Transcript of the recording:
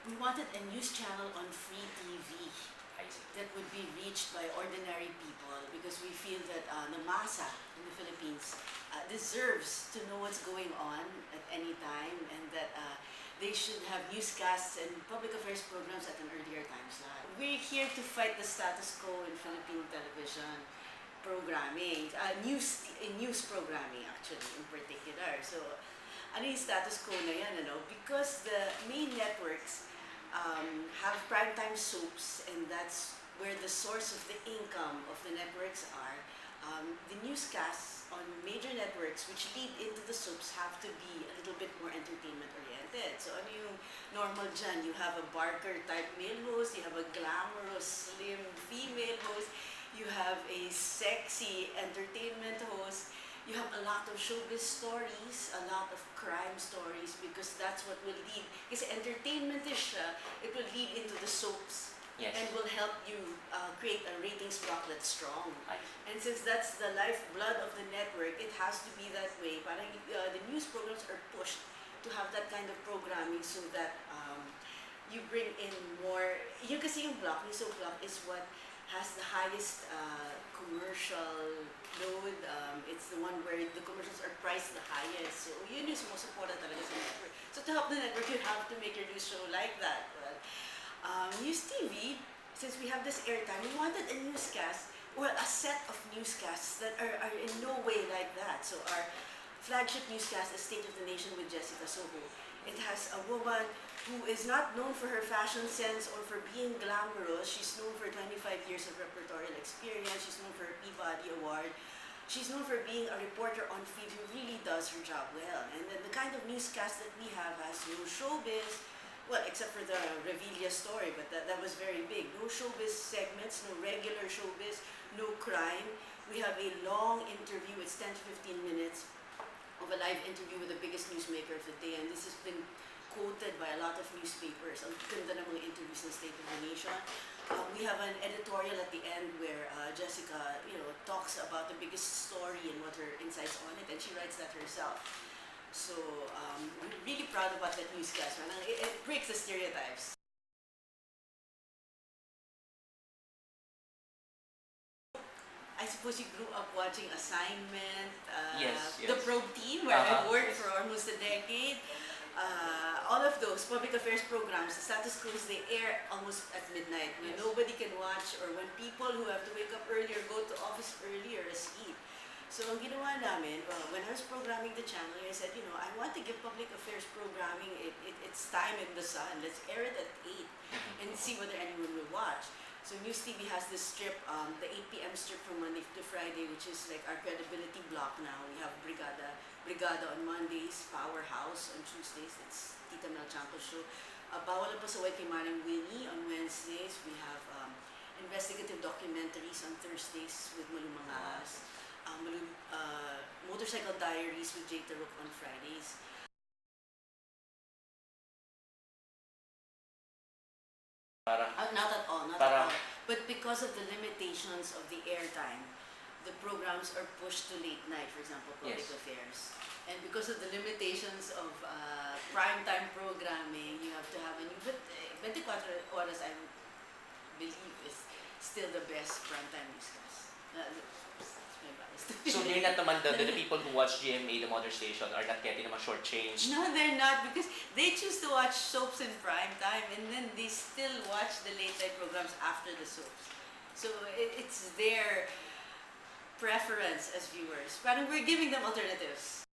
we wanted a news channel on free TV that would be reached by ordinary people because we feel that the masa in the Philippines deserves to know what's going on at any time, and that they should have newscasts and public affairs programs at an earlier time slot. We're here to fight the status quo in Philippine television programming, news programming actually in particular. So, ano yung status quo na yan, ano? Because the main networks have primetime soaps, and that's where the source of the income of the networks are. The newscasts on major networks which lead into the soaps have to be a little bit more entertainment oriented. So ano yung normal dyan? You have a Barker type male host, you have a glamorous slim female host, you have a sexy entertainment host, you have a lot of showbiz stories, a lot of crime stories, because that's what will lead. Kasi entertainment is siya, it will lead into the soaps. Yes. And will help you create a ratings block that's strong. And since that's the lifeblood of the network, it has to be that way. Parang the news programs are pushed to have that kind of programming so that you bring in more. Yung kasi yung block, yung soap block is what has the highest commercial load. It's the one where the commercials are priced the highest. So yun yung sumusuporta talaga sa network. So to help the network, you have to make your news show like that. News TV, since we have this airtime, we wanted a newscast, or a set of newscasts that are in no way like that. So our flagship newscast is State of the Nation with Jessica Soho. It has a woman who is not known for her fashion sense or for being glamorous. She's known for 25 years of repertorial experience. She's known for her Peabody Award. She's known for being a reporter on feed who really does her job well. And then the kind of newscast that we have has no showbiz, well, except for the Revilla story, but that was very big. No showbiz segments, no regular showbiz, no crime. We have a long interview, it's 10 to 15 minutes of a live interview with the biggest newsmaker of the day, and this has been quoted by a lot of newspapers. Ang ganda ng mga interviews ng State of the Nation. We have an editorial at the end where Jessica, talks about the biggest story and what her insights on it, and she writes that herself. So we're really proud about that newscast. It breaks the stereotypes. I suppose you grew up watching Assignment, Yes. the Probe Team, where I worked for almost a decade. All of those public affairs programs, the status quo is they air almost at midnight when nobody can watch, or when people who have to wake up earlier go to office earlier asleep. So ang ginawa namin, when I was programming the channel, I said, I want to give public affairs programming its time in the sun. Let's air it at 8 and see whether anyone will watch. So News TV has this strip, the 8 p.m. strip from Monday to Friday, which is like our credibility block now. We have Brigada on Mondays, Powerhouse on Tuesdays, it's Tita Mel Chanco's show. Bawal na pa sa Kay Maring Winnie on Wednesdays. We have investigative documentaries on Thursdays with Malu Mangas. Motorcycle Diaries with Jay Taruk on Fridays. Not at all, not at all. But because of the limitations of the airtime, the programs are pushed to late night, for example, public affairs. And because of the limitations of primetime programming, you have to have a new, but 24 Oras, I believe, is still the best primetime newscast. So they're not naman the people who watch GMA, the mother station, are not getting naman shortchanged? No, they're not, because they choose to watch soaps in prime time, and then they still watch the late night programs after the soaps. So it's their preference as viewers. But we're giving them alternatives.